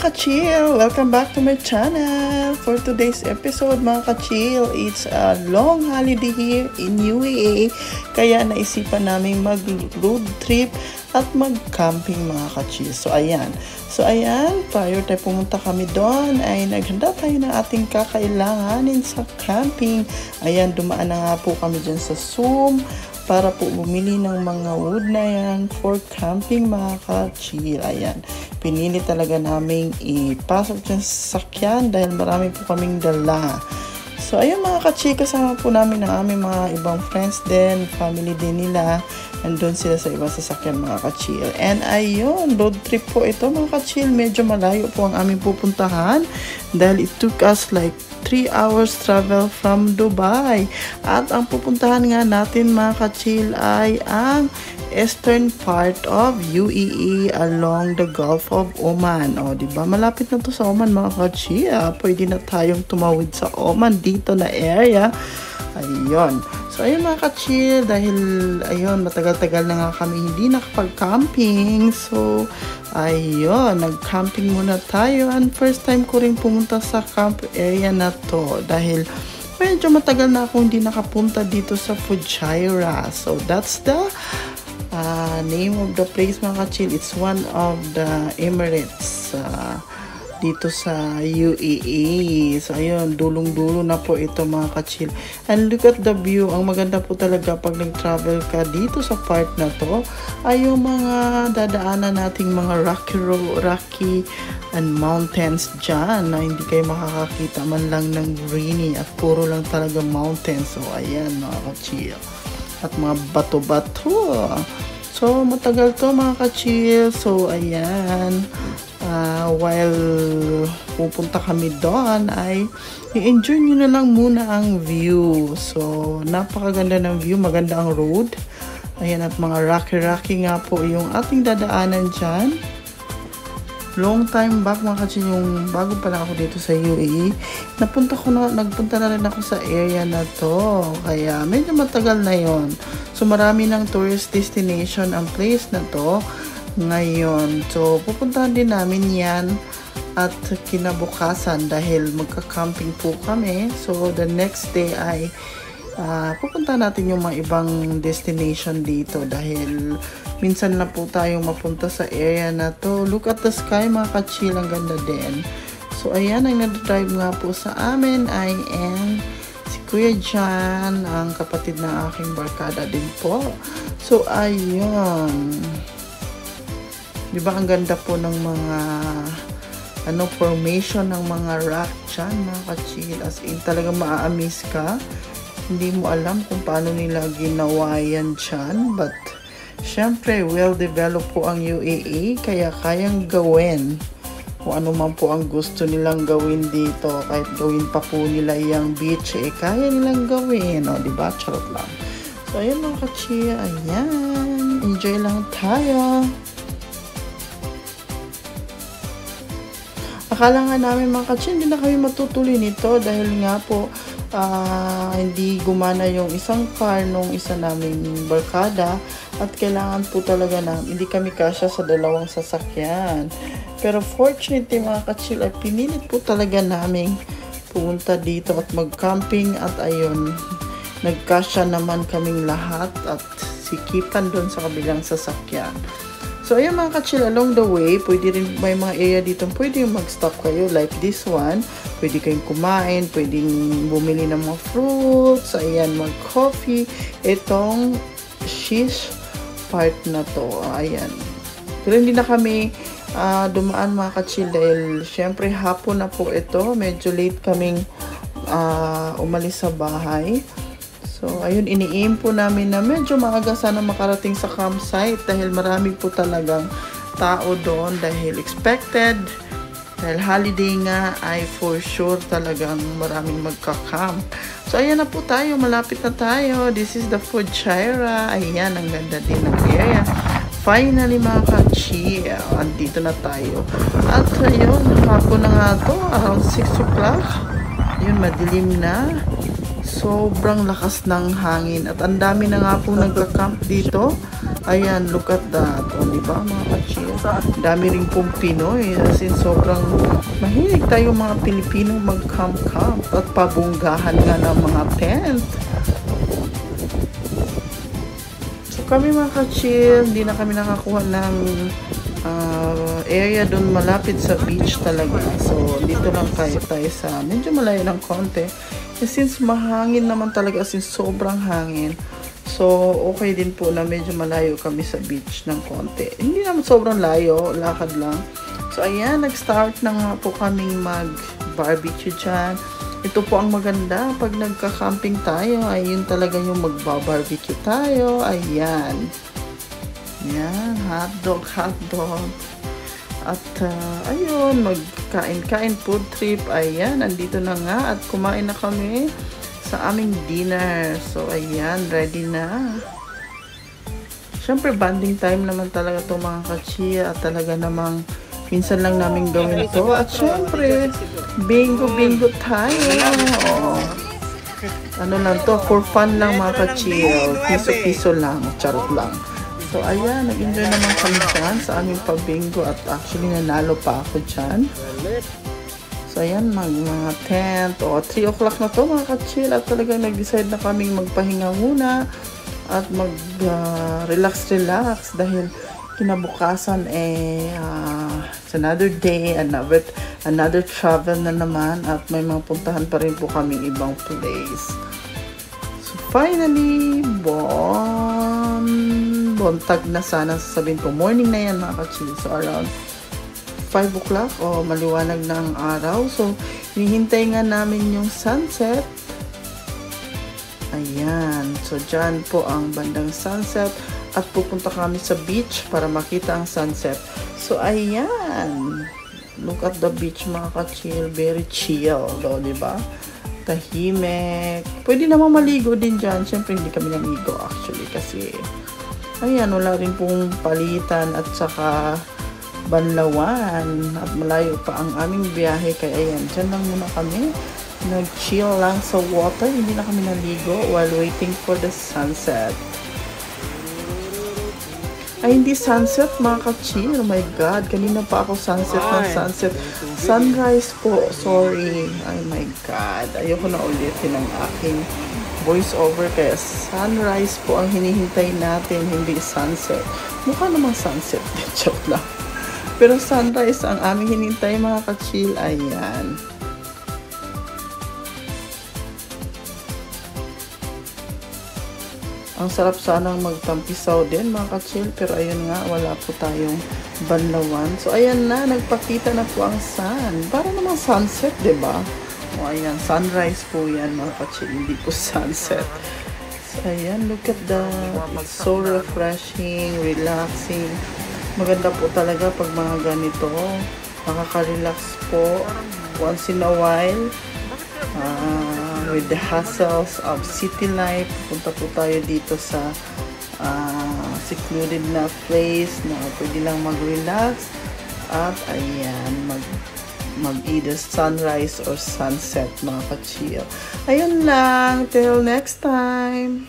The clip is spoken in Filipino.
ka-chill! Welcome back to my channel! For today's episode mga ka-chill, it's a long holiday here in UAE. Kaya naisipan namin mag-road trip at mag-camping mga ka-chill. So ayan, prior tayo pumunta kami doon ay naghanda tayo ng ating kakailanganin sa camping. Ayan, dumaan na nga po kami dyan sa Zoom para po bumili ng mga wood na yan for camping mga ka-chill. Ayan, pinili talaga namin ipasok dyan sa sasakyan dahil marami po kaming dala. So ayun mga ka-chill, kasama po namin ang aming mga ibang friends din, family din nila. Nandun sila sa ibang sasakyan mga ka-chill. And ayun, road trip po ito mga ka-chill. Medyo malayo po ang aming pupuntahan dahil it took us like 3 hours travel from Dubai. At ang pupuntahan nga natin mga ka-chill ay ang eastern part of UAE along the Gulf of Oman. O, diba? Malapit na to sa Oman mga ka-chill. Pwede na tayong tumawid sa Oman dito na area. Ayun. So, ayun mga ka-chill, dahil, ayun, matagal-tagal na nga kami hindi nakapag-camping. So, ayun, nag-camping muna tayo. And first time ko rin pumunta sa camp area na to. Dahil, medyo matagal na ako hindi nakapunta dito sa Fujairah. So, that's the name of the place mga ka-chill. It's one of the Emirates dito sa UAE. So, ayun, dulong-dulo na po ito mga ka-chill. And look at the view. Ang maganda po talaga pag nag-travel ka dito sa part na to ay yung mga dadaanan nating mga rocky and mountains dyan na hindi kayo makakakita man lang ng greeny at puro lang talaga mountains. So, ayan mga ka-chill. At mga bato-bato. So, matagal to mga ka-chill. So, ayan. While pupunta kami doon ay i-enjoy nyo na lang muna ang view. So, napakaganda ng view. Maganda ang road. Ayan, at mga rocky nga po yung ating dadaanan dyan. Long time back mga ka-chill, yung bago pa lang ako dito sa UAE, nagpunta na rin ako sa area na to. Kaya medyo matagal na yon. So, marami ng tourist destination ang place na to ngayon. So, pupuntahan din namin yan at kinabukasan dahil magka-camping po kami. So, the next day ay pupunta natin yung mga ibang destination dito dahil minsan na po tayong mapunta sa area na to. Look at the sky mga ka-chill, ang ganda din. So, ayan, ang nag-drive nga po sa amin ay si Kuya Jan, ang kapatid na aking barkada din po. So, ayun. Diba ang ganda po ng mga formation ng mga rock dyan mga ka-chill. As in, talaga maa-amaze ka. Hindi mo alam kung paano nila ginawa yan dyan. But, syempre, well-developed po ang UAE. Kaya kayang gawin kung ano man po ang gusto nilang gawin dito. Kahit gawin pa po nila yung beach, kaya nilang gawin. O, diba? Charot lang. So, ayan mga ka-chill. Ayan. Enjoy lang tayo. Akala nga namin mga ka-chill, hindi na kami matutuloy nito dahil nga po hindi gumana yung isang car nung isa naming barkada at kailangan po talaga hindi kami kasya sa dalawang sasakyan. Pero fortunately mga ka-chill ay pinilit po talaga namin pumunta dito at mag-camping at ayun, nagkasya naman kaming lahat at sikipan doon sa kabilang sasakyan. So, ayun mga ka-chill, along the way, pwede rin may mga area dito, pwede yung mag-stop kayo like this one. Pwede kayong kumain, pwedeng bumili ng mga fruits, ayan, mag-coffee. Itong shish part na to, ayan. Pero hindi na kami dumaan mga ka-chill dahil syempre hapon na po ito. Medyo late kaming umalis sa bahay. So, ayun, ini-aim po namin na medyo maaga sana makarating sa campsite dahil marami po talagang tao doon dahil expected. Dahil holiday nga ay for sure talagang maraming magka-camp. So, ayan na po tayo. Malapit na tayo. This is the Fujairah. Ayan, ang ganda din ng area. Finally, mga ka-chill, andito na tayo. At ayun, hapon na nga to, around 6 o'clock. Ayun, madilim na. Sobrang lakas ng hangin at ang dami na nga pong nagka-camp dito. Ayan, look at that. O, diba mga ka-chill? Dami rin pong Pinoy. As in, sobrang mahilig tayo mga Pilipino mag-camp-camp at pabunggahan nga ng mga tent. So kami mga ka-chill, hindi na kami nakakuha ng area doon malapit sa beach talaga. So, dito lang tayo sa medyo malayo ng konti. Since mahangin naman talaga, since sobrang hangin, so okay din po na medyo malayo kami sa beach ng konti. Hindi naman sobrang layo, lakad lang. So ayan, nag-start na nga po kaming mag-barbecue dyan. Ito po ang maganda pag nagka-camping tayo, ayun talaga yung magba-barbecue tayo. Ayan. Ayan, hotdog. At ayun, magkain-kain, food trip. Ayan, nandito na nga at kumain na kami sa aming dinner. So ayan, ready na. Siyempre, bonding time naman talaga itong mga ka-chia at talaga namang minsan lang namin gawin ito. At siyempre, bingo tayo. Oh. Ano lang to, for fun lang mga ka-chia. Piso-piso lang, charot lang. So, ayan, nag-enjoy naman kami dyan sa aming pabingo at actually nanalo pa ako dyan. So, ayan, mga 10 o 3 o'clock na to mga ka-chill at talagang nag-decide na kaming magpahinga muna at mag-relax dahil kinabukasan it's another day, another travel na naman at may mga puntahan pa rin po kaming ibang place. So, finally, bontag na sana sasabihin ko. Morning na yan mga ka-chill. So around 5 o'clock o maliwanag na ang araw. So hinihintay nga namin yung sunset. Ayan. So dyan po ang bandang sunset at pupunta kami sa beach para makita ang sunset. So ayan. Look at the beach mga ka-chill. Very chill. Do, diba? Tahimik. Pwede naman maligo din dyan. Siyempre hindi kami naligo actually kasi ayan, wala rin pong palitan at saka banlawan at malayo pa ang aming biyahe kaya ayan, dyan lang muna kami nag-chill lang sa water, hindi na kami naligo while waiting for the sunset. Ay, hindi sunset mga ka-chill, oh my god, kanina pa ako sunset. Sunrise po, sorry, oh my god, ayoko na ulitin ang aking voice over kaya sunrise po ang hinihintay natin, hindi sunset. Mukha namang sunset, joke lang. Pero sunrise ang aming hinihintay mga ka-chill. Ayan. Ang sarap sanang magtampisaw din mga ka-chill pero ayun nga, wala po tayong banlawan. So ayan na, nagpakita na po ang sun. Para namang sunset, diba? O, ayan, sunrise po yan mga ka-chill, hindi po sunset. So, ayan, look at that. It's so refreshing, relaxing. Maganda po talaga pag mga ganito. Nakaka-relax po once in a while. With the hassles of city life, punta po tayo dito sa secluded na place na pwede lang mag-relax. At ayan, mag-either sunrise or sunset mga ka-chill. Ayun lang. Till next time.